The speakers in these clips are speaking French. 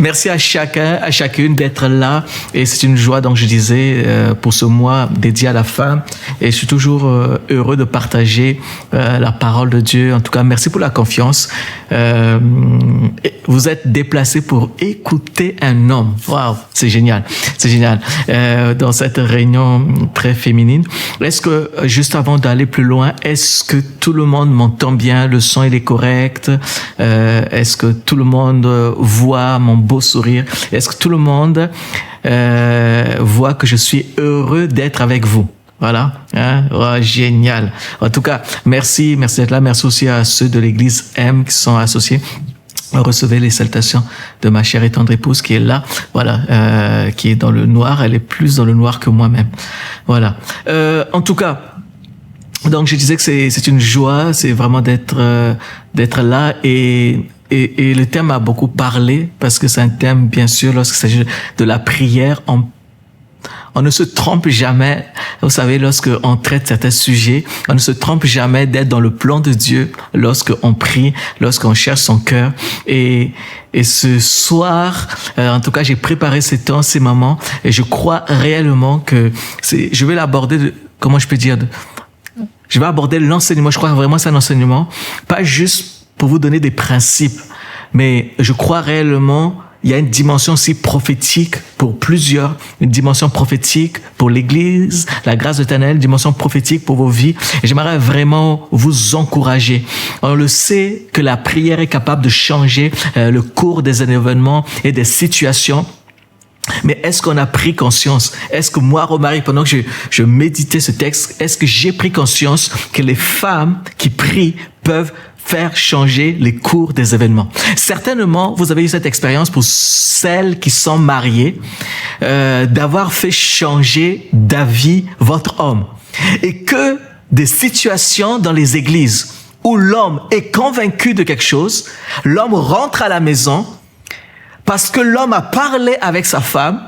Merci à chacun, à chacune d'être là. Et c'est une joie, donc je disais, pour ce mois dédié à la femme. Et je suis toujours heureux de partager la parole de Dieu. En tout cas, merci pour la confiance. Vous êtes déplacés pour écouter un homme. Waouh, c'est génial. C'est génial. Dans cette réunion très féminine. Est-ce que, juste avant d'aller plus loin, est-ce que tout le monde m'entend bien? Le son, il est correct? Est-ce que tout le monde voit mon beau sourire? Est-ce que tout le monde voit que je suis heureux d'être avec vous? Voilà, hein? Oh, génial. En tout cas, merci d'être là. Merci aussi à ceux de l'église M qui sont associés. Recevez les salutations de ma chère et tendre épouse qui est là, voilà, qui est dans le noir. Elle est plus dans le noir que moi-même. Voilà. En tout cas, donc je disais que c'est une joie, c'est vraiment d'être là et le thème a beaucoup parlé parce que c'est un thème, bien sûr, lorsqu'il s'agit de la prière, on ne se trompe jamais. Vous savez, lorsqu'on traite certains sujets, on ne se trompe jamais d'être dans le plan de Dieu lorsqu'on prie, lorsqu'on cherche son cœur. Et ce soir, en tout cas, j'ai préparé ces temps, ces moments, et je crois réellement que je vais l'aborder comment je peux dire, je vais aborder l'enseignement. Je crois vraiment que c'est un enseignement, pas juste pour vous donner des principes, mais je crois réellement il y a une dimension aussi prophétique pour plusieurs, une dimension prophétique pour l'Église, la grâce éternelle, une dimension prophétique pour vos vies. Et j'aimerais vraiment vous encourager. On le sait que la prière est capable de changer le cours des événements et des situations. Mais est-ce qu'on a pris conscience? Est-ce que moi, Romaric, pendant que je méditais ce texte, est-ce que j'ai pris conscience que les femmes qui prient peuvent faire changer les cours des événements? Certainement, vous avez eu cette expérience pour celles qui sont mariées, d'avoir fait changer d'avis votre homme. Et que des situations dans les églises où l'homme est convaincu de quelque chose, l'homme rentre à la maison, parce que l'homme a parlé avec sa femme,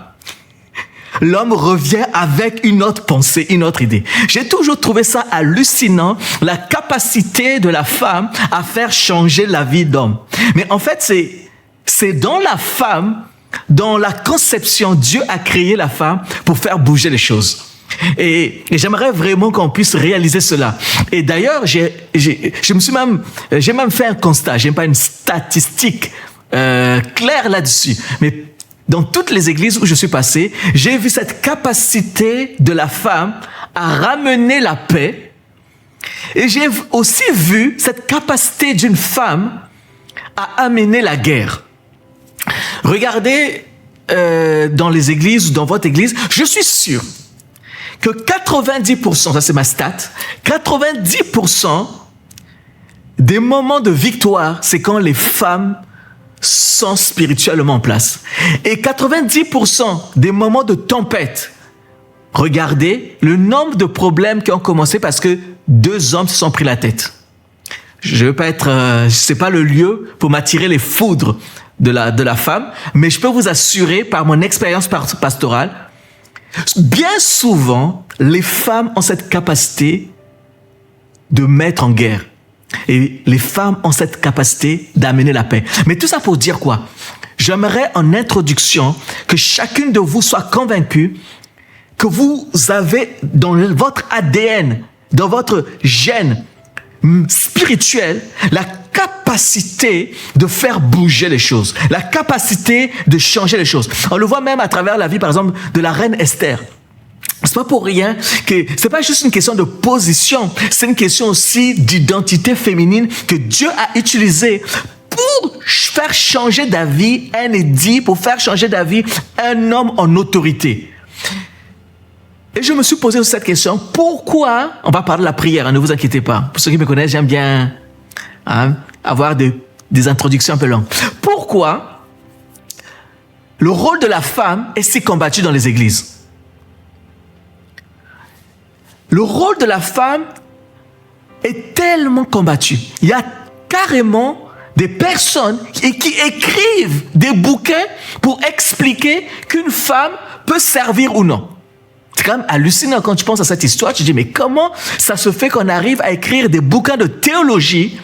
l'homme revient avec une autre pensée, une autre idée. J'ai toujours trouvé ça hallucinant, la capacité de la femme à faire changer la vie d'homme. Mais en fait, c'est dans la femme, dans la conception, Dieu a créé la femme pour faire bouger les choses. Et j'aimerais vraiment qu'on puisse réaliser cela. Et d'ailleurs, j'ai même fait un constat, j'ai pas une statistique claire là-dessus, mais dans toutes les églises où je suis passé, j'ai vu cette capacité de la femme à ramener la paix. Et j'ai aussi vu cette capacité d'une femme à amener la guerre. Regardez dans les églises, dans votre église, je suis sûr que 90%, ça c'est ma stat, 90% des moments de victoire, c'est quand les femmes sont spirituellement en place. Et 90% des moments de tempête, regardez le nombre de problèmes qui ont commencé parce que deux hommes se sont pris la tête. Je veux pas être, c'est pas le lieu pour m'attirer les foudres de la femme, mais je peux vous assurer par mon expérience pastorale, bien souvent, les femmes ont cette capacité de mettre en guerre. Et les femmes ont cette capacité d'amener la paix. Mais tout ça pour dire quoi? J'aimerais en introduction que chacune de vous soit convaincue que vous avez dans votre ADN, dans votre gène spirituel, la capacité de faire bouger les choses, la capacité de changer les choses. On le voit même à travers la vie, par exemple, de la reine Esther. C'est pas pour rien que c'est pas juste une question de position, c'est une question aussi d'identité féminine que Dieu a utilisée pour faire changer d'avis un édit, pour faire changer d'avis un homme en autorité. Et je me suis posé cette question, pourquoi, on va parler de la prière, hein, ne vous inquiétez pas. Pour ceux qui me connaissent, j'aime bien avoir des introductions un peu longues. Pourquoi le rôle de la femme est si combattu dans les églises? Le rôle de la femme est tellement combattu. Il y a carrément des personnes qui écrivent des bouquins pour expliquer qu'une femme peut servir ou non. C'est quand même hallucinant quand tu penses à cette histoire. Tu te dis, mais comment ça se fait qu'on arrive à écrire des bouquins de théologie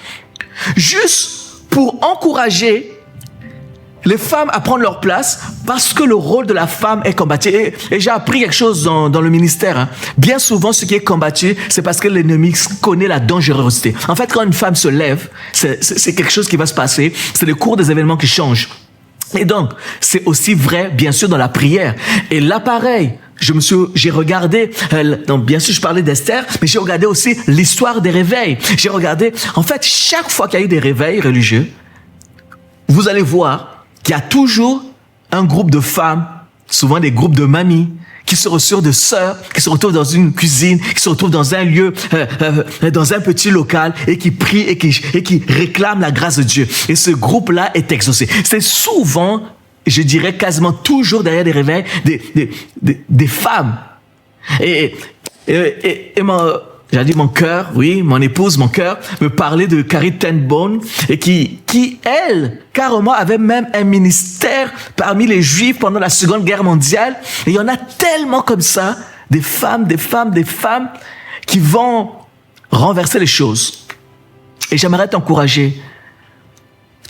juste pour encourager les femmes à prendre leur place parce que le rôle de la femme est combattu. Et j'ai appris quelque chose dans le ministère. Hein. Bien souvent, ce qui est combattu, c'est parce que l'ennemi connaît la dangerosité. En fait, quand une femme se lève, c'est quelque chose qui va se passer. C'est le cours des événements qui changent. Et donc, c'est aussi vrai, bien sûr, dans la prière. Et là, pareil, j'ai regardé, donc bien sûr, je parlais d'Esther, mais j'ai regardé aussi l'histoire des réveils. J'ai regardé, en fait, chaque fois qu'il y a eu des réveils religieux, vous allez voir qu'il y a toujours un groupe de femmes, souvent des groupes de mamies, qui se retrouvent de sœurs, qui se retrouvent dans une cuisine, qui se retrouvent dans un lieu, dans un petit local, et qui prient et qui réclament la grâce de Dieu. Et ce groupe-là est exaucé. C'est souvent, je dirais quasiment toujours derrière des réveils, des femmes. J'ai dit mon cœur, oui, mon épouse, mon cœur, me parlait de Carrie Ten Bone, et qui, elle, carrément, avait même un ministère parmi les Juifs pendant la Seconde Guerre mondiale. Et il y en a tellement comme ça, des femmes qui vont renverser les choses. Et j'aimerais t'encourager.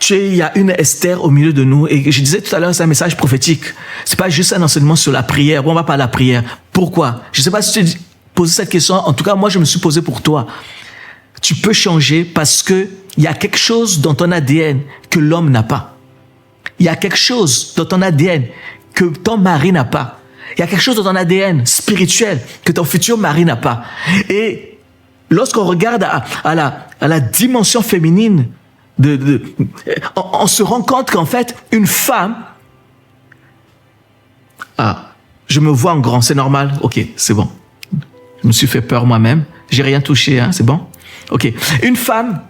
Il y a une Esther au milieu de nous, et je disais tout à l'heure, c'est un message prophétique. C'est pas juste un enseignement sur la prière. On va parler de la prière. Pourquoi? Je sais pas si tu poser cette question, en tout cas, moi, je me suis posé pour toi. Tu peux changer parce que il y a quelque chose dans ton ADN que l'homme n'a pas. Il y a quelque chose dans ton ADN que ton mari n'a pas. Il y a quelque chose dans ton ADN spirituel que ton futur mari n'a pas. Et lorsqu'on regarde à la dimension féminine, on se rend compte qu'en fait, une femme, je me vois en grand, c'est normal, ok, c'est bon. Je me suis fait peur moi-même. J'ai rien touché, hein, c'est bon? Ok. Une femme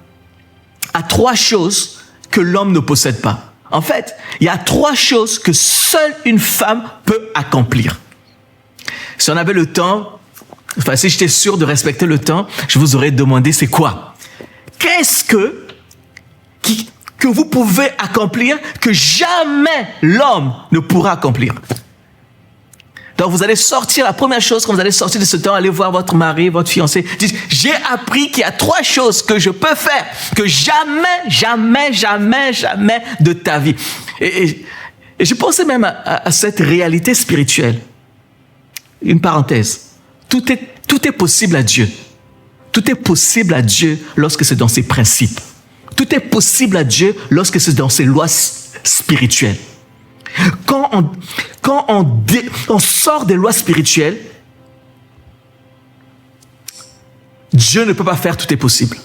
a 3 choses que l'homme ne possède pas. En fait, il y a 3 choses que seule une femme peut accomplir. Si on avait le temps, enfin, si j'étais sûr de respecter le temps, je vous aurais demandé c'est quoi? Qu'est-ce que vous pouvez accomplir que jamais l'homme ne pourra accomplir? Donc, vous allez sortir, la première chose, quand vous allez sortir de ce temps, allez voir votre mari, votre fiancé. Dites, j'ai appris qu'il y a 3 choses que je peux faire, que jamais de ta vie. Et je pensais même à cette réalité spirituelle. Une parenthèse. Tout est possible à Dieu. Tout est possible à Dieu lorsque c'est dans ses principes. Tout est possible à Dieu lorsque c'est dans ses lois spirituelles. Quand on sort des lois spirituelles, Dieu ne peut pas faire tout est possible.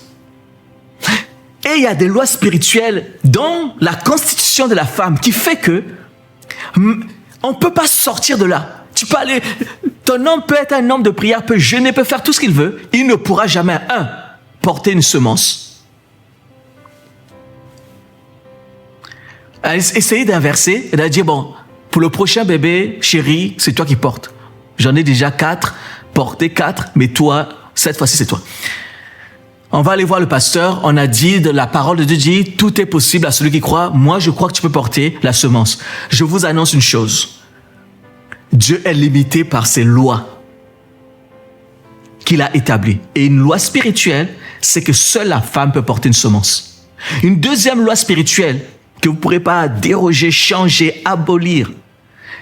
Et il y a des lois spirituelles dans la constitution de la femme qui fait que on ne peut pas sortir de là. Tu peux aller, ton homme peut être un homme de prière, peut jeûner, peut faire tout ce qu'il veut. Il ne pourra jamais, porter une semence. Essayer d'inverser et de dire, bon, pour le prochain bébé, chérie, c'est toi qui portes. J'en ai déjà 4, porté 4, mais toi, cette fois-ci, c'est toi. On va aller voir le pasteur, on a dit, la parole de Dieu dit, tout est possible à celui qui croit. Moi, je crois que tu peux porter la semence. Je vous annonce une chose. Dieu est limité par ses lois qu'il a établies. Et une loi spirituelle, c'est que seule la femme peut porter une semence. Une deuxième loi spirituelle, que vous ne pourrez pas déroger, changer, abolir.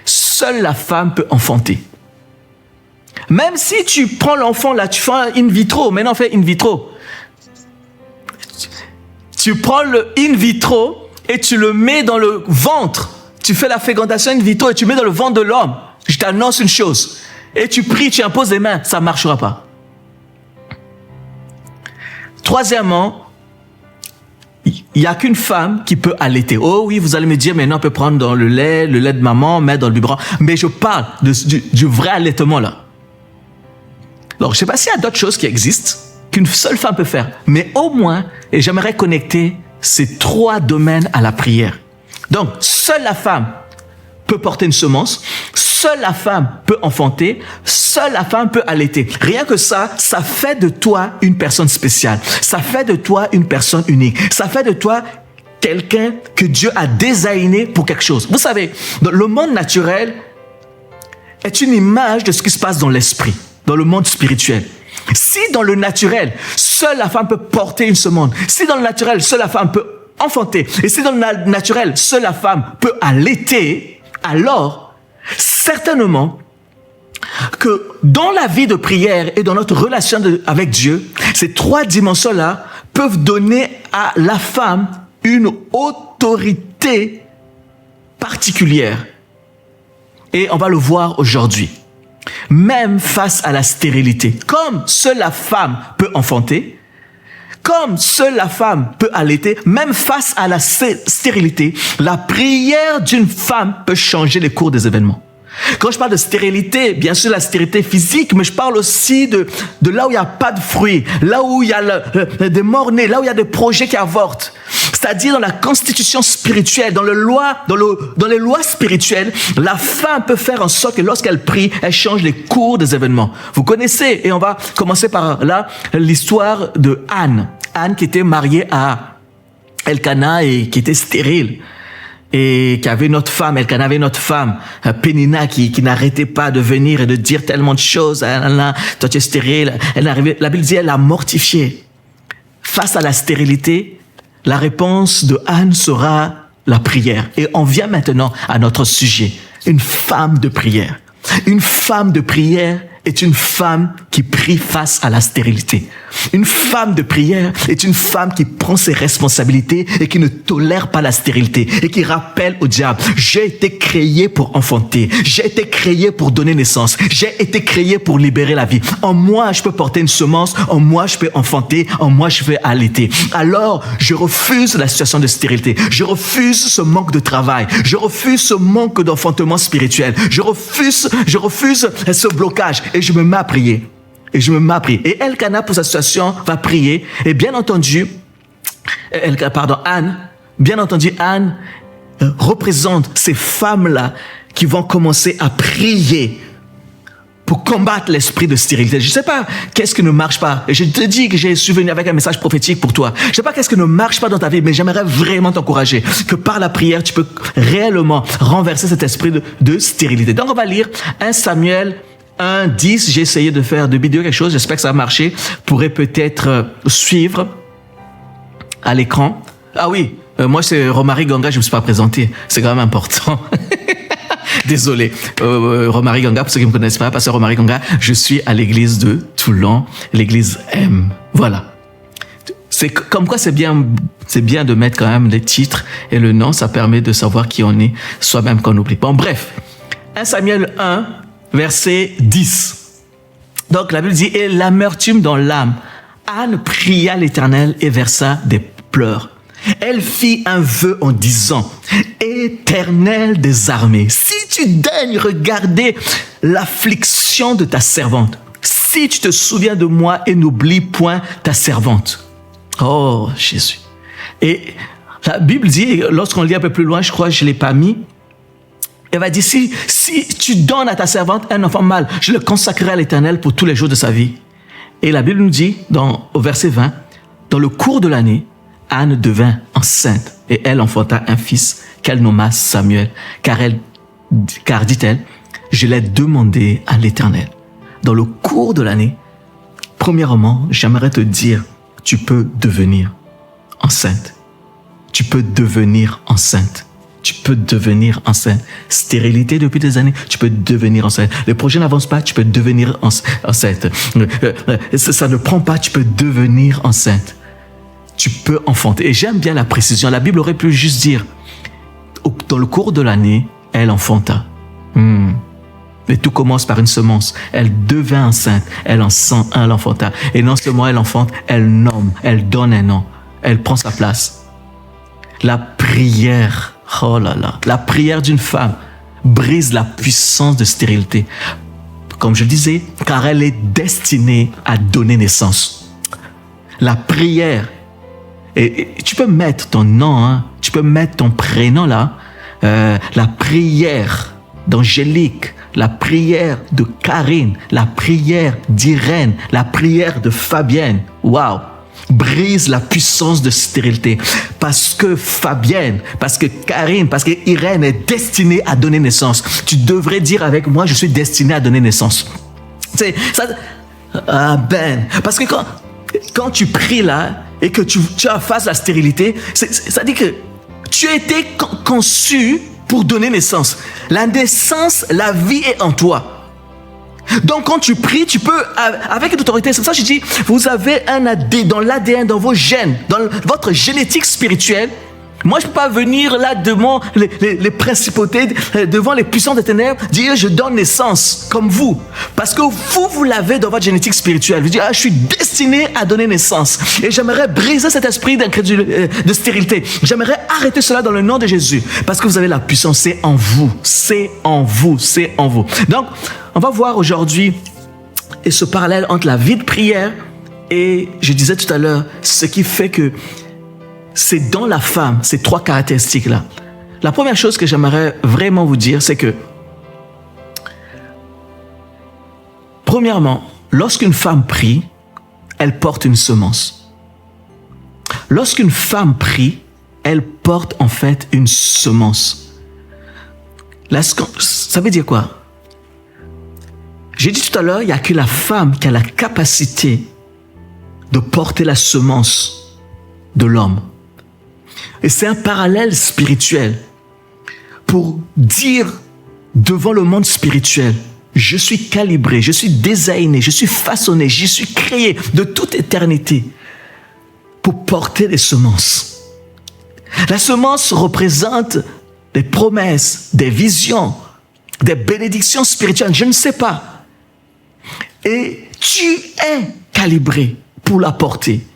Seule la femme peut enfanter. Même si tu prends l'enfant là, tu fais un in vitro, maintenant on fait in vitro. Tu prends le in vitro et tu le mets dans le ventre. Tu fais la fécondation in vitro et tu mets dans le ventre de l'homme. Je t'annonce une chose. Et tu pries, tu imposes les mains, ça ne marchera pas. Troisièmement, il n'y a qu'une femme qui peut allaiter. Oh oui, vous allez me dire, maintenant on peut prendre dans le lait de maman, mettre dans le biberon. Mais je parle du vrai allaitement là. Alors, je ne sais pas s'il y a d'autres choses qui existent qu'une seule femme peut faire. Mais au moins, et j'aimerais connecter ces 3 domaines à la prière. Donc, seule la femme peut porter une semence. Seule la femme peut enfanter, seule la femme peut allaiter. Rien que ça fait de toi une personne spéciale. Ça fait de toi une personne unique. Ça fait de toi quelqu'un que Dieu a designé pour quelque chose. Vous savez, le monde naturel est une image de ce qui se passe dans l'esprit, dans le monde spirituel. Si dans le naturel, seule la femme peut porter une semence, si dans le naturel, seule la femme peut enfanter. Et si dans le naturel, seule la femme peut allaiter, alors, certainement, que dans la vie de prière et dans notre relation avec Dieu, ces trois dimensions-là peuvent donner à la femme une autorité particulière. Et on va le voir aujourd'hui. Même face à la stérilité, comme seule la femme peut enfanter, comme seule la femme peut allaiter, même face à la stérilité, la prière d'une femme peut changer les cours des événements. Quand je parle de stérilité, bien sûr la stérilité physique, mais je parle aussi de là où il n'y a pas de fruits, là où il y a des morts-nés, là où il y a des projets qui avortent. C'est-à-dire dans la constitution spirituelle, dans les lois spirituelles, la femme peut faire en sorte que lorsqu'elle prie, elle change les cours des événements. Vous connaissez, et on va commencer par là, l'histoire de Anne. Anne qui était mariée à Elkana et qui était stérile. Et qui avait notre femme, Elkana avait notre femme, Pénina, qui n'arrêtait pas de venir et de dire tellement de choses. Toi tu es stérile. La Bible dit, elle l'a mortifiée. Face à la stérilité, la réponse de Anne sera la prière. Et on vient maintenant à notre sujet. Une femme de prière. Une femme de prière est une femme qui prie face à la stérilité. Une femme de prière est une femme qui prend ses responsabilités et qui ne tolère pas la stérilité et qui rappelle au diable, j'ai été créé pour enfanter, j'ai été créé pour donner naissance, j'ai été créé pour libérer la vie. En moi, je peux porter une semence, en moi, je peux enfanter, en moi, je peux allaiter. Alors, je refuse la situation de stérilité, je refuse ce manque de travail, je refuse ce manque d'enfantement spirituel, je refuse ce blocage et je me mets à prier. Et Elkana, pour sa situation, va prier. Et bien entendu, Anne représente ces femmes-là qui vont commencer à prier pour combattre l'esprit de stérilité. Je ne sais pas qu'est-ce qui ne marche pas. Et je te dis que je suis venu avec un message prophétique pour toi. Je ne sais pas qu'est-ce qui ne marche pas dans ta vie, mais j'aimerais vraiment t'encourager que par la prière, tu peux réellement renverser cet esprit de stérilité. Donc, on va lire 1 Samuel 1:10, j'ai essayé de faire de vidéo quelque chose, j'espère que ça a marché. Vous pourrez peut-être suivre à l'écran. Ah oui, moi c'est Romary Ganga, je ne me suis pas présenté, c'est quand même important. Désolé, Romary Ganga, pour ceux qui ne me connaissent pas, pasteur Romary Ganga, je suis à l'église de Toulon, l'église M. Voilà. C'est comme quoi c'est bien de mettre quand même les titres et le nom, ça permet de savoir qui on est, soi-même qu'on oublie. Bon, bref, 1 Samuel 1, verset 10. Donc la Bible dit, et l'amertume dans l'âme, Anne pria l'Éternel et versa des pleurs. Elle fit un vœu en disant, Éternel des armées, si tu daignes regarder l'affliction de ta servante, si tu te souviens de moi et n'oublie point ta servante. Oh Jésus. Et la Bible dit, lorsqu'on lit un peu plus loin, je crois que je ne l'ai pas mis, elle va dire, si tu donnes à ta servante un enfant mâle, je le consacrerai à l'Éternel pour tous les jours de sa vie. Et la Bible nous dit, au verset 20, dans le cours de l'année, Anne devint enceinte et elle enfanta un fils qu'elle nomma Samuel, car dit-elle, je l'ai demandé à l'Éternel. Dans le cours de l'année, premièrement, j'aimerais te dire, tu peux devenir enceinte. Tu peux devenir enceinte. Tu peux devenir enceinte. Stérilité depuis des années, tu peux devenir enceinte. Le projet n'avance pas, tu peux devenir enceinte. Ça ne prend pas, tu peux devenir enceinte. Tu peux enfanter. Et j'aime bien la précision. La Bible aurait pu juste dire, dans le cours de l'année, elle enfanta. Mais tout commence par une semence. Elle devint enceinte, elle enfanta. Et non seulement elle enfante, elle nomme, elle donne un nom. Elle prend sa place. La prière, oh là là, la prière d'une femme brise la puissance de stérilité. Comme je le disais, car elle est destinée à donner naissance. La prière, et tu peux mettre ton nom, tu peux mettre ton prénom là, la prière d'Angélique, la prière de Karine, la prière d'Irène, la prière de Fabienne. Waouh! Brise la puissance de stérilité. Parce que Fabienne, parce que Karine, parce que Irène est destinée à donner naissance. Tu devrais dire avec moi, je suis destiné à donner naissance. C'est ça. Parce que quand tu pries là, et que tu as face à la stérilité, ça dit que tu as été conçu pour donner naissance. La naissance, la vie est en toi. Donc quand tu pries, tu peux, avec une autorité, c'est pour ça que je dis, vous avez un AD dans l'ADN, dans vos gènes, dans votre génétique spirituelle. Moi, je ne peux pas venir là devant les principautés, devant les puissances des ténèbres, dire je donne naissance comme vous. Parce que vous l'avez dans votre génétique spirituelle. Vous dites, je suis destiné à donner naissance. Et j'aimerais briser cet esprit de stérilité. J'aimerais arrêter cela dans le nom de Jésus. Parce que vous avez la puissance, c'est en vous. C'est en vous, c'est en vous. Donc, on va voir aujourd'hui ce parallèle entre la vie de prière et, je disais tout à l'heure, ce qui fait que c'est dans la femme, ces trois caractéristiques-là. La première chose que j'aimerais vraiment vous dire, c'est que, premièrement, lorsqu'une femme prie, elle porte une semence. Lorsqu'une femme prie, elle porte en fait une semence. Ça veut dire quoi? J'ai dit tout à l'heure, il n'y a que la femme qui a la capacité de porter la semence de l'homme. Et c'est un parallèle spirituel pour dire devant le monde spirituel, je suis calibré, je suis designé, je suis façonné, je suis créé de toute éternité pour porter des semences. La semence représente des promesses, des visions, des bénédictions spirituelles, je ne sais pas. Et tu es calibré pour la porter.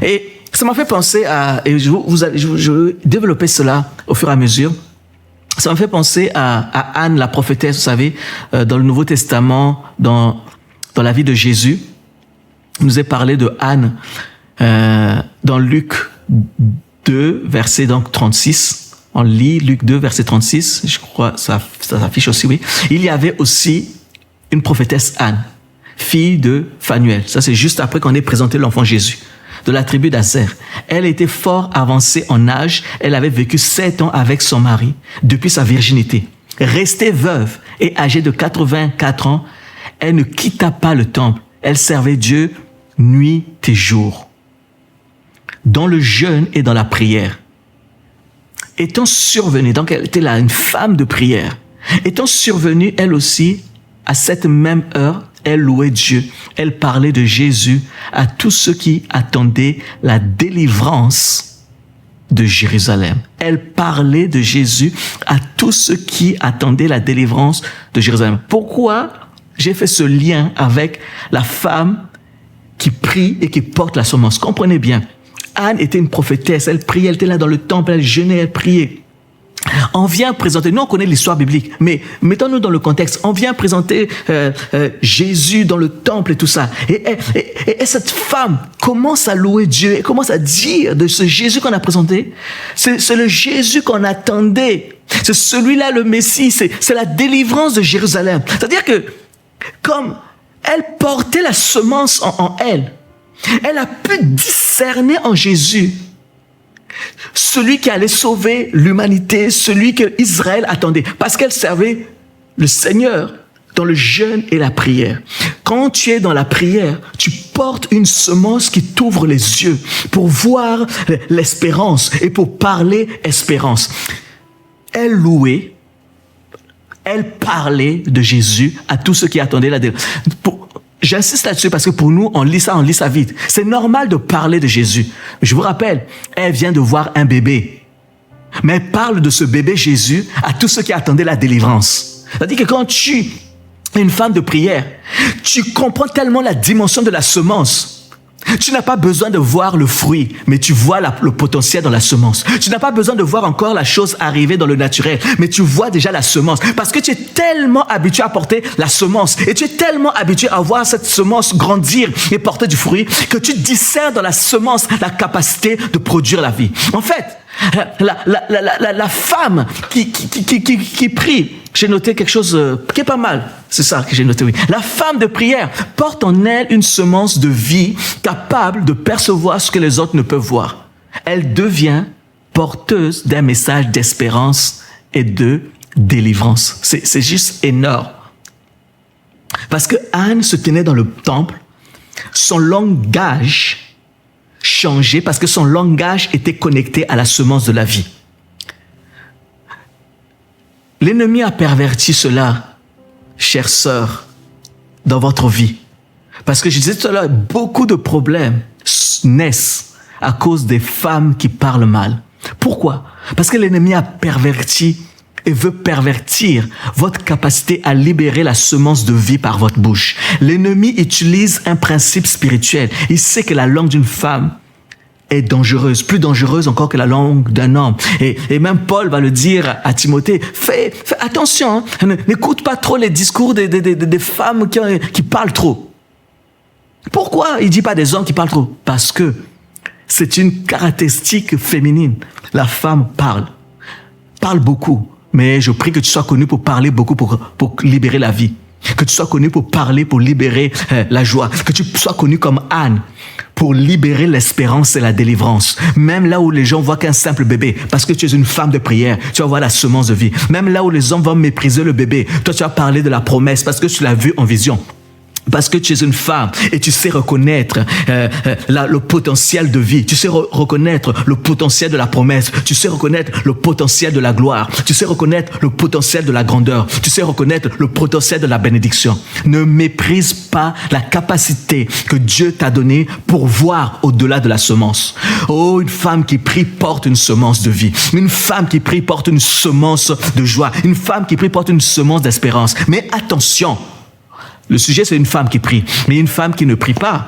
Et ça m'a fait penser à, et je vais développer cela au fur et à mesure. Ça m'a fait penser à Anne, la prophétesse, vous savez, dans le Nouveau Testament, dans la vie de Jésus. Il nous est parlé de Anne dans Luc 2, verset donc 36. On lit Luc 2, verset 36. Je crois ça s'affiche aussi, oui. Il y avait aussi une prophétesse Anne, fille de Phanuel. Ça, c'est juste après qu'on ait présenté l'enfant Jésus, de la tribu d'Aser. Elle était fort avancée en âge. Elle avait vécu 7 ans avec son mari depuis sa virginité. Restée veuve et âgée de 84 ans, elle ne quitta pas le temple. Elle servait Dieu nuit et jour, dans le jeûne et dans la prière. Étant survenue, donc elle était là, une femme de prière. Étant survenue, elle aussi, à cette même heure, elle louait Dieu. Elle parlait de Jésus à tous ceux qui attendaient la délivrance de Jérusalem. Elle parlait de Jésus à tous ceux qui attendaient la délivrance de Jérusalem. Pourquoi j'ai fait ce lien avec la femme qui prie et qui porte la semence? Comprenez bien. Anne était une prophétesse. Elle priait, elle était là dans le temple, elle jeûnait, elle priait. On vient présenter, nous on connaît l'histoire biblique, mais mettons-nous dans le contexte, on vient présenter Jésus dans le temple et tout ça. Et cette femme commence à louer Dieu, et commence à dire de ce Jésus qu'on a présenté, c'est le Jésus qu'on attendait, c'est celui-là le Messie, c'est la délivrance de Jérusalem. C'est-à-dire que comme elle portait la semence en elle, elle a pu discerner en Jésus celui qui allait sauver l'humanité, celui que Israël attendait, parce qu'elle servait le Seigneur dans le jeûne et la prière. Quand tu es dans la prière, tu portes une semence qui t'ouvre les yeux pour voir l'espérance et pour parler espérance. Elle louait, elle parlait de Jésus à tous ceux qui attendaient la délivrance. J'insiste là-dessus parce que pour nous, on lit ça vite. C'est normal de parler de Jésus. Je vous rappelle, elle vient de voir un bébé. Mais elle parle de ce bébé Jésus à tous ceux qui attendaient la délivrance. C'est-à-dire que quand tu es une femme de prière, tu comprends tellement la dimension de la semence. Tu n'as pas besoin de voir le fruit, mais tu vois le potentiel dans la semence. Tu n'as pas besoin de voir encore la chose arriver dans le naturel, mais tu vois déjà la semence. Parce que tu es tellement habitué à porter la semence, et tu es tellement habitué à voir cette semence grandir et porter du fruit, que tu discernes dans la semence la capacité de produire la vie. En fait, la femme qui prie, j'ai noté quelque chose qui est pas mal. C'est ça que j'ai noté, oui. La femme de prière porte en elle une semence de vie capable de percevoir ce que les autres ne peuvent voir. Elle devient porteuse d'un message d'espérance et de délivrance. C'est juste énorme. Parce que Anne se tenait dans le temple, son langage changé parce que son langage était connecté à la semence de la vie. L'ennemi a perverti cela, chères sœurs, dans votre vie. Parce que je disais tout à l'heure, beaucoup de problèmes naissent à cause des femmes qui parlent mal. Pourquoi? Parce que l'ennemi a perverti et veut pervertir votre capacité à libérer la semence de vie par votre bouche. L'ennemi utilise un principe spirituel. Il sait que la langue d'une femme est dangereuse, plus dangereuse encore que la langue d'un homme. Et même Paul va le dire à Timothée, fais attention, hein, n'écoute pas trop les discours des femmes qui parlent trop. Pourquoi il ne dit pas des hommes qui parlent trop? Parce que c'est une caractéristique féminine. La femme parle beaucoup. Mais je prie que tu sois connu pour parler beaucoup, pour libérer la vie. Que tu sois connu pour parler, pour libérer la joie. Que tu sois connu comme Anne, pour libérer l'espérance et la délivrance. Même là où les gens voient qu'un simple bébé, parce que tu es une femme de prière, tu vas voir la semence de vie. Même là où les hommes vont mépriser le bébé, toi tu vas parler de la promesse, parce que tu l'as vu en vision. Parce que tu es une femme et tu sais reconnaître le potentiel de vie. Tu sais reconnaître le potentiel de la promesse. Tu sais reconnaître le potentiel de la gloire. Tu sais reconnaître le potentiel de la grandeur. Tu sais reconnaître le potentiel de la bénédiction. Ne méprise pas la capacité que Dieu t'a donnée pour voir au-delà de la semence. Oh, une femme qui prie porte une semence de vie. Une femme qui prie porte une semence de joie. Une femme qui prie porte une semence d'espérance. Mais attention! Le sujet, c'est une femme qui prie. Mais une femme qui ne prie pas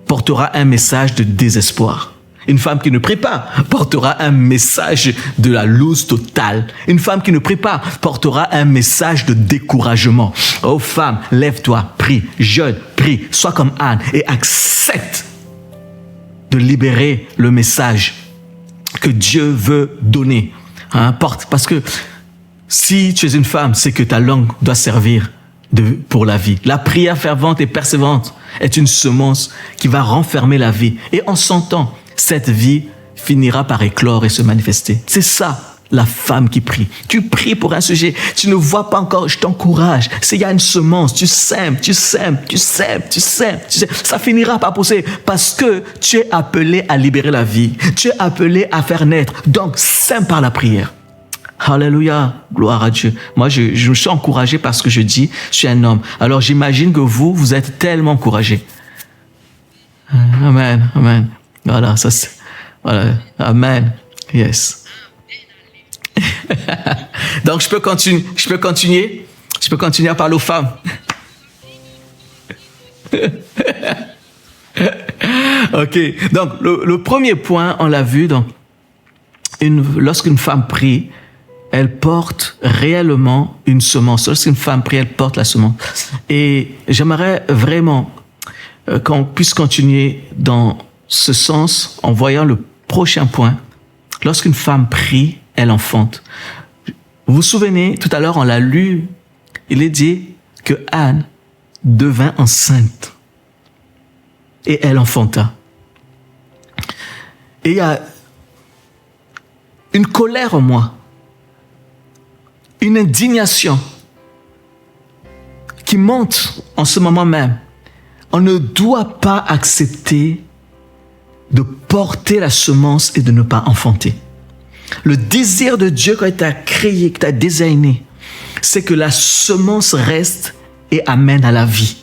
portera un message de désespoir. Une femme qui ne prie pas portera un message de la loose totale. Une femme qui ne prie pas portera un message de découragement. Oh femme, lève-toi, prie, jeûne, prie, sois comme Anne et accepte de libérer le message que Dieu veut donner. Parce que si tu es une femme, c'est que ta langue doit servir pour la vie. La prière fervente et persévérante est une semence qui va renfermer la vie. Et en son temps, cette vie finira par éclore et se manifester. C'est ça, la femme qui prie. Tu pries pour un sujet, tu ne vois pas encore, je t'encourage. Il y a une semence, tu sèmes. Ça finira par pousser parce que tu es appelé à libérer la vie. Tu es appelé à faire naître. Donc, sème par la prière. Alléluia, gloire à Dieu. Moi, je me suis encouragé parce que je dis, je suis un homme. Alors, j'imagine que vous êtes tellement encouragés. Amen, amen. Voilà, ça c'est... Voilà, amen. Yes. Donc, je peux continuer à parler aux femmes. Ok, donc, le premier point, on l'a vu, donc, lorsqu'une femme prie, elle porte réellement une semence. Lorsqu'une femme prie, elle porte la semence. Et j'aimerais vraiment qu'on puisse continuer dans ce sens en voyant le prochain point. Lorsqu'une femme prie, elle enfante. Vous vous souvenez, tout à l'heure, on l'a lu, il est dit que Anne devint enceinte. Et elle enfanta. Et il y a une colère en moi. Une indignation qui monte en ce moment même. On ne doit pas accepter de porter la semence et de ne pas enfanter. Le désir de Dieu quand il t'a créé, qu'il t'a désigné, c'est que la semence reste et amène à la vie.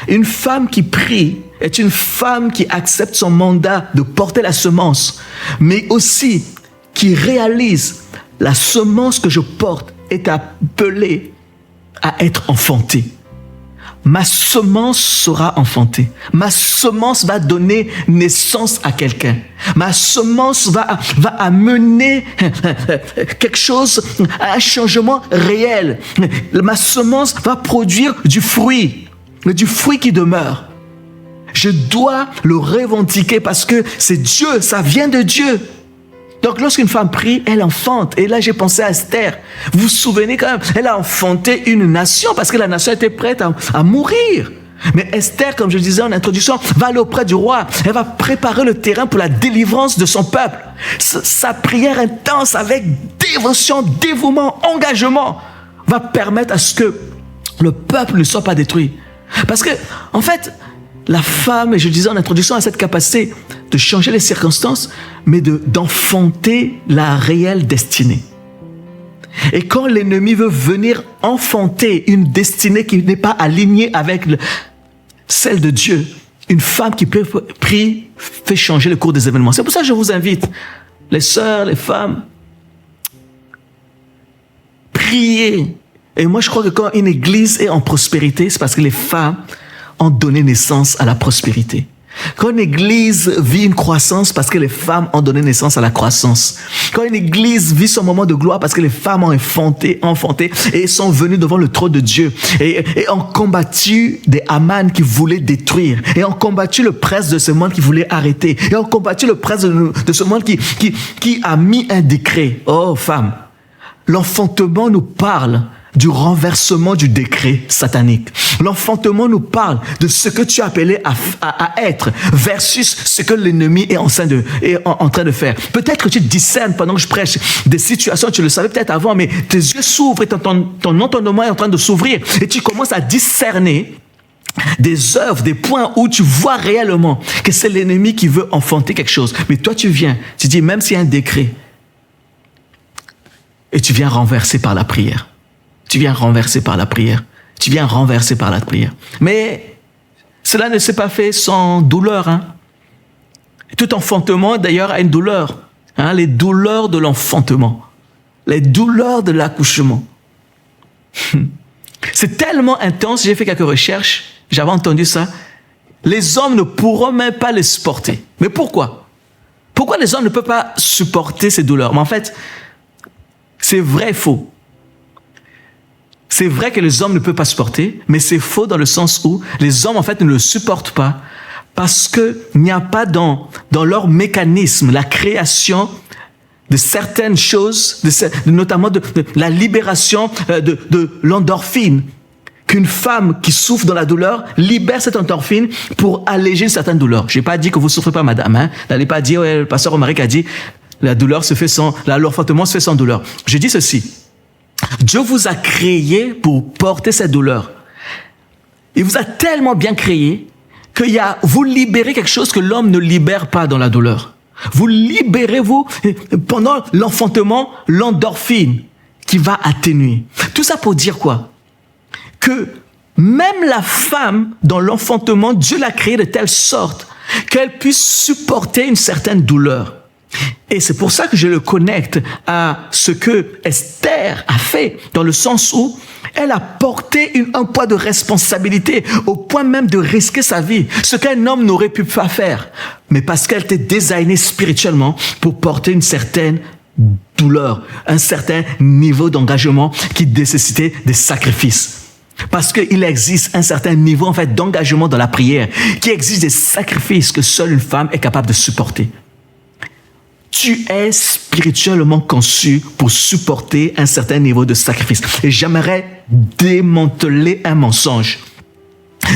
Une femme qui prie est une femme qui accepte son mandat de porter la semence, mais aussi qui réalise la semence que je porte est appelée à être enfantée. Ma semence sera enfantée. Ma semence va donner naissance à quelqu'un. Ma semence va amener quelque chose, un changement réel. Ma semence va produire du fruit qui demeure. Je dois le revendiquer parce que c'est Dieu, ça vient de Dieu. Donc, lorsqu'une femme prie, elle enfante. Et là, j'ai pensé à Esther. Vous vous souvenez quand même, elle a enfanté une nation parce que la nation était prête à mourir. Mais Esther, comme je le disais en introduction, va aller auprès du roi. Elle va préparer le terrain pour la délivrance de son peuple. Sa prière intense avec dévotion, dévouement, engagement va permettre à ce que le peuple ne soit pas détruit. Parce que, en fait, la femme, et je disais en introduction, a cette capacité de changer les circonstances, mais d'enfanter la réelle destinée. Et quand l'ennemi veut venir enfanter une destinée qui n'est pas alignée avec celle de Dieu, une femme qui prie fait changer le cours des événements. C'est pour ça que je vous invite, les sœurs, les femmes, priez. Et moi, je crois que quand une église est en prospérité, c'est parce que les femmes ont donné naissance à la prospérité. Quand une église vit une croissance, parce que les femmes ont donné naissance à la croissance. Quand une église vit son moment de gloire, parce que les femmes ont enfanté et sont venues devant le trône de Dieu et ont combattu des Aman qui voulaient détruire, et ont combattu le prince de ce monde qui voulait arrêter, et ont combattu le prince de ce monde qui a mis un décret. Oh, femmes, l'enfantement nous parle du renversement du décret satanique. L'enfantement nous parle de ce que tu es appelé à être versus ce que l'ennemi est en train de faire. Peut-être que tu discernes pendant que je prêche des situations, tu le savais peut-être avant, mais tes yeux s'ouvrent et ton entendement est en train de s'ouvrir et tu commences à discerner des œuvres, des points où tu vois réellement que c'est l'ennemi qui veut enfanter quelque chose. Mais toi, tu viens, tu dis, même s'il y a un décret, et tu viens renverser par la prière. Tu viens renverser par la prière. Tu viens renverser par la prière. Mais cela ne s'est pas fait sans douleur. Hein? Tout enfantement, d'ailleurs, a une douleur. Hein? Les douleurs de l'enfantement. Les douleurs de l'accouchement. C'est tellement intense, j'ai fait quelques recherches, j'avais entendu ça. Les hommes ne pourront même pas les supporter. Mais pourquoi? Pourquoi les hommes ne peuvent pas supporter ces douleurs? Mais en fait, c'est vrai et faux. C'est vrai que les hommes ne peuvent pas supporter, mais c'est faux dans le sens où les hommes, en fait, ne le supportent pas parce qu'il n'y a pas dans leur mécanisme la création de certaines choses, notamment de la libération de l'endorphine. Qu'une femme qui souffre dans la douleur libère cette endorphine pour alléger une certaine douleur. Je n'ai pas dit que vous ne souffrez pas, madame. Hein? N'allez pas dire, ouais, le pasteur Romaric a dit, l'enfantement se fait sans douleur. Je dis ceci. Dieu vous a créé pour porter cette douleur. Il vous a tellement bien créé que vous libérez quelque chose que l'homme ne libère pas dans la douleur. Vous libérez, pendant l'enfantement, l'endorphine qui va atténuer. Tout ça pour dire quoi? Que même la femme, dans l'enfantement, Dieu l'a créée de telle sorte qu'elle puisse supporter une certaine douleur. Et c'est pour ça que je le connecte à ce que Esther a fait, dans le sens où elle a porté un poids de responsabilité au point même de risquer sa vie, ce qu'un homme n'aurait pu pas faire, mais parce qu'elle était designée spirituellement pour porter une certaine douleur, un certain niveau d'engagement qui nécessitait des sacrifices. Parce qu'il existe un certain niveau en fait d'engagement dans la prière, qui exige des sacrifices que seule une femme est capable de supporter. Tu es spirituellement conçu pour supporter un certain niveau de sacrifice. Et j'aimerais démanteler un mensonge.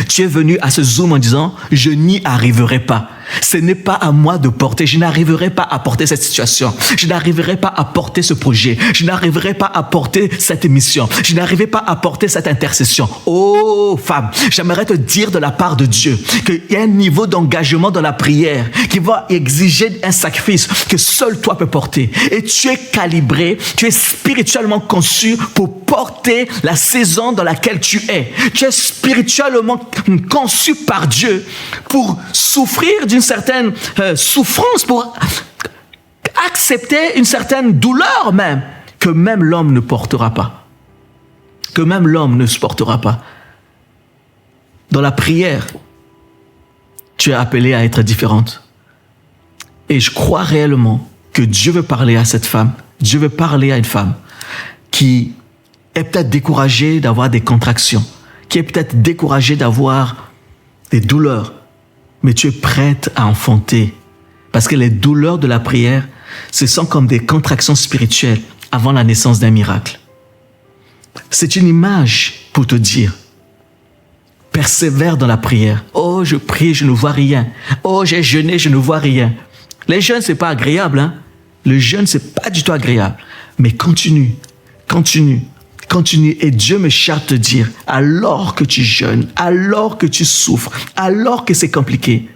Tu es venu à ce Zoom en disant, je n'y arriverai pas. Ce n'est pas à moi de porter. Je n'arriverai pas à porter cette situation. Je n'arriverai pas à porter ce projet. Je n'arriverai pas à porter cette mission. Je n'arriverai pas à porter cette intercession. Oh, femme, j'aimerais te dire de la part de Dieu qu'il y a un niveau d'engagement dans la prière qui va exiger un sacrifice que seul toi peux porter. Et tu es calibré, tu es spirituellement conçu pour porter la saison dans laquelle tu es. Tu es spirituellement conçu par Dieu pour souffrir d'une certaine souffrance, pour accepter une certaine douleur même, que même l'homme ne portera pas. Que même l'homme ne supportera pas. Dans la prière, tu es appelé à être différente. Et je crois réellement que Dieu veut parler à cette femme. Dieu veut parler à une femme qui est peut-être découragée d'avoir des contractions, qui est peut-être découragée d'avoir des douleurs, mais tu es prête à enfanter. Parce que les douleurs de la prière, ce sont comme des contractions spirituelles avant la naissance d'un miracle. C'est une image pour te dire, persévère dans la prière. Oh, je prie, je ne vois rien. Oh, j'ai jeûné, je ne vois rien. Les jeûnes, c'est pas agréable, hein. Le jeûne, c'est pas du tout agréable. Mais continue, continue, continue. Et Dieu me charge de dire, alors que tu jeûnes, alors que tu souffres, alors que c'est compliqué,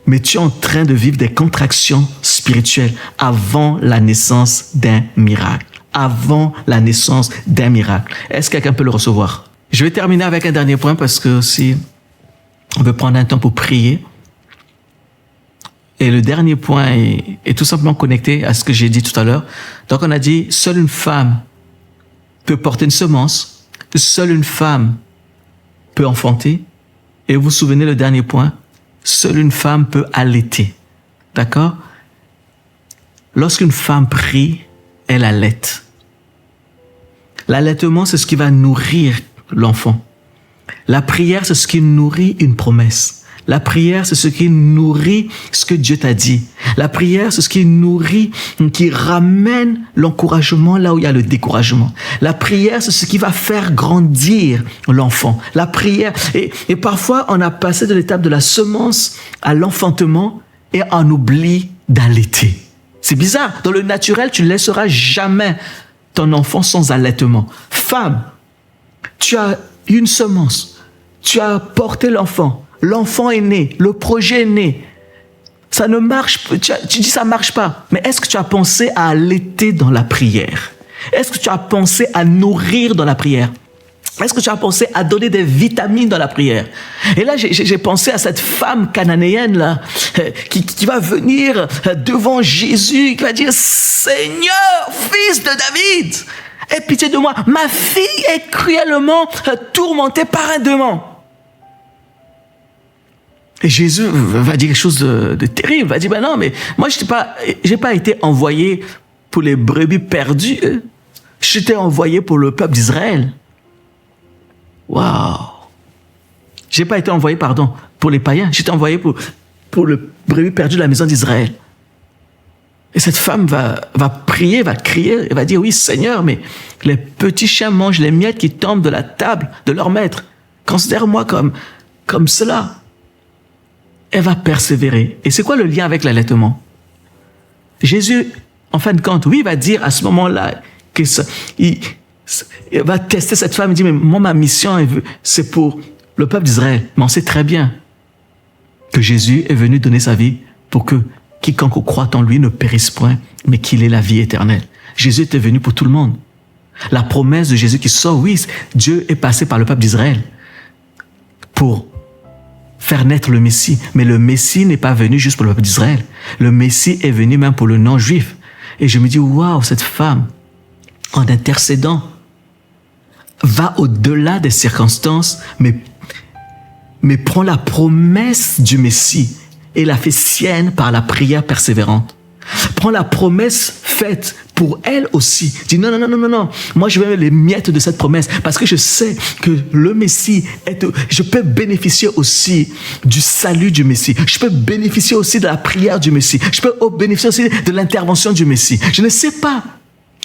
mais tu es en train de vivre des contractions spirituelles avant la naissance d'un miracle. Avant la naissance d'un miracle. Est-ce que quelqu'un peut le recevoir? Je vais terminer avec un dernier point parce que si on veut prendre un temps pour prier. Et le dernier point est tout simplement connecté à ce que j'ai dit tout à l'heure. Donc on a dit, seule une femme peut porter une semence. Seule une femme peut enfanter. Et vous vous souvenez le dernier point? Seule une femme peut allaiter. D'accord? Lorsqu'une femme prie, elle allaite. L'allaitement, c'est ce qui va nourrir l'enfant. La prière, c'est ce qui nourrit une promesse. La prière, c'est ce qui nourrit ce que Dieu t'a dit. La prière, c'est ce qui nourrit, qui ramène l'encouragement là où il y a le découragement. La prière, c'est ce qui va faire grandir l'enfant. La prière, et parfois, on a passé de l'étape de la semence à l'enfantement et on oublie d'allaiter. C'est bizarre. Dans le naturel, tu ne laisseras jamais ton enfant sans allaitement. Femme, tu as une semence. Tu as porté l'enfant. L'enfant est né, le projet est né. Ça ne marche pas. Tu dis ça ne marche pas. Mais est-ce que tu as pensé à allaiter dans la prière? Est-ce que tu as pensé à nourrir dans la prière? Est-ce que tu as pensé à donner des vitamines dans la prière? Et là, j'ai pensé à cette femme cananéenne là, qui va venir devant Jésus, qui va dire, Seigneur, fils de David, aie pitié de moi. Ma fille est cruellement tourmentée par un démon. Et Jésus va dire quelque chose de terrible. Il va dire, ben non, mais moi, j'ai pas été envoyé pour les brebis perdues. J'étais envoyé pour le peuple d'Israël. Waouh! J'ai pas été envoyé, pour les païens. J'étais envoyé pour le brebis perdu de la maison d'Israël. Et cette femme va prier, va crier, et va dire, oui, Seigneur, mais les petits chiens mangent les miettes qui tombent de la table de leur maître. Considère-moi comme cela. Elle va persévérer. Et c'est quoi le lien avec l'allaitement? Jésus, en fin de compte, oui, il va dire à ce moment-là que il va tester cette femme. Il dit, mais moi, ma mission, c'est pour le peuple d'Israël. Mais on sait très bien que Jésus est venu donner sa vie pour que quiconque croit en lui ne périsse point, mais qu'il ait la vie éternelle. Jésus était venu pour tout le monde. La promesse de Jésus qui sort, oui, Dieu est passé par le peuple d'Israël pour faire naître le Messie. Mais le Messie n'est pas venu juste pour le peuple d'Israël. Le Messie est venu même pour le non-juif. Et je me dis, waouh, cette femme, en intercédant, va au-delà des circonstances, mais prend la promesse du Messie et la fait sienne par la prière persévérante. Prend la promesse faite pour elle aussi. Dit non. Moi, je veux les miettes de cette promesse parce que je sais que le Messie je peux bénéficier aussi du salut du Messie. Je peux bénéficier aussi de la prière du Messie. Je peux bénéficier aussi de l'intervention du Messie. Je ne sais pas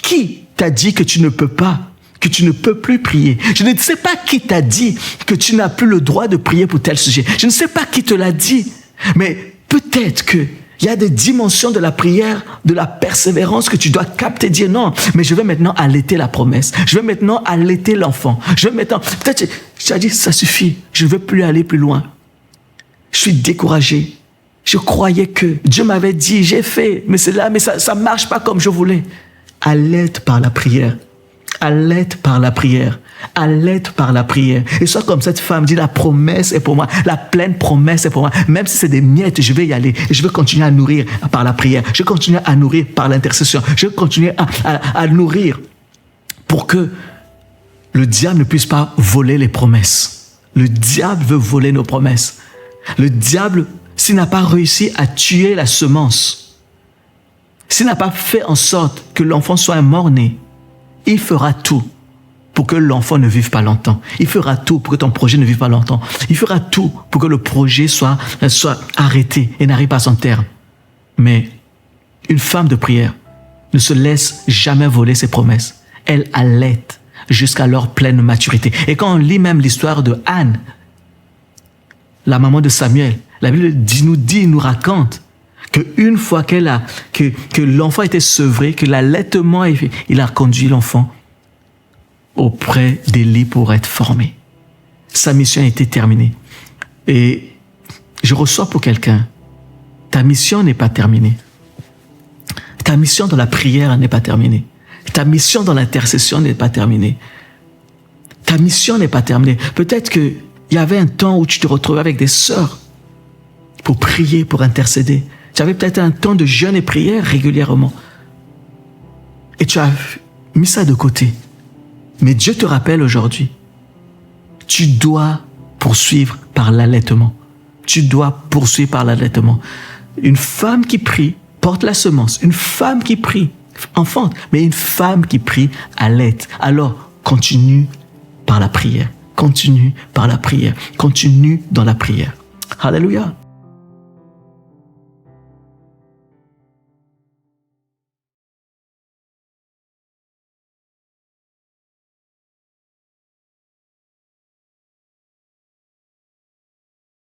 qui t'a dit que tu ne peux pas, que tu ne peux plus prier. Je ne sais pas qui t'a dit que tu n'as plus le droit de prier pour tel sujet. Je ne sais pas qui te l'a dit. Mais peut-être que il y a des dimensions de la prière, de la persévérance que tu dois capter, dire non, mais je vais maintenant allaiter la promesse. Je vais maintenant allaiter l'enfant. Peut-être tu as dit, ça suffit, je ne veux plus aller plus loin. Je suis découragé. Je croyais que Dieu m'avait dit, j'ai fait, mais ça ne marche pas comme je voulais. Allaite par la prière. Allaite par la prière. Allaite par la prière. Et soit comme cette femme dit, la promesse est pour moi. La pleine promesse est pour moi. Même si c'est des miettes, je vais y aller. Et je vais continuer à nourrir par la prière. Je vais continuer à nourrir par l'intercession. Je vais continuer à nourrir pour que le diable ne puisse pas voler les promesses. Le diable veut voler nos promesses. Le diable, s'il n'a pas réussi à tuer la semence, s'il n'a pas fait en sorte que l'enfant soit un mort-né, il fera tout pour que l'enfant ne vive pas longtemps. Il fera tout pour que ton projet ne vive pas longtemps. Il fera tout pour que le projet soit arrêté et n'arrive pas à son terme. Mais une femme de prière ne se laisse jamais voler ses promesses. Elle allaite jusqu'à leur pleine maturité. Et quand on lit même l'histoire de Anne, la maman de Samuel, la Bible nous raconte qu'une fois que l'enfant était sevré, que l'allaitement, il a conduit l'enfant auprès d'Élie pour être formé. Sa mission a été terminée. Et je reçois pour quelqu'un, ta mission n'est pas terminée. Ta mission dans la prière n'est pas terminée. Ta mission dans l'intercession n'est pas terminée. Ta mission n'est pas terminée. Peut-être qu'il y avait un temps où tu te retrouvais avec des sœurs pour prier, pour intercéder. Tu avais peut-être un temps de jeûne et prière régulièrement. Et tu as mis ça de côté. Mais Dieu te rappelle aujourd'hui, tu dois poursuivre par l'allaitement. Tu dois poursuivre par l'allaitement. Une femme qui prie porte la semence. Une femme qui prie enfante. Mais une femme qui prie allaite. Alors, continue par la prière. Continue par la prière. Continue dans la prière. Alléluia.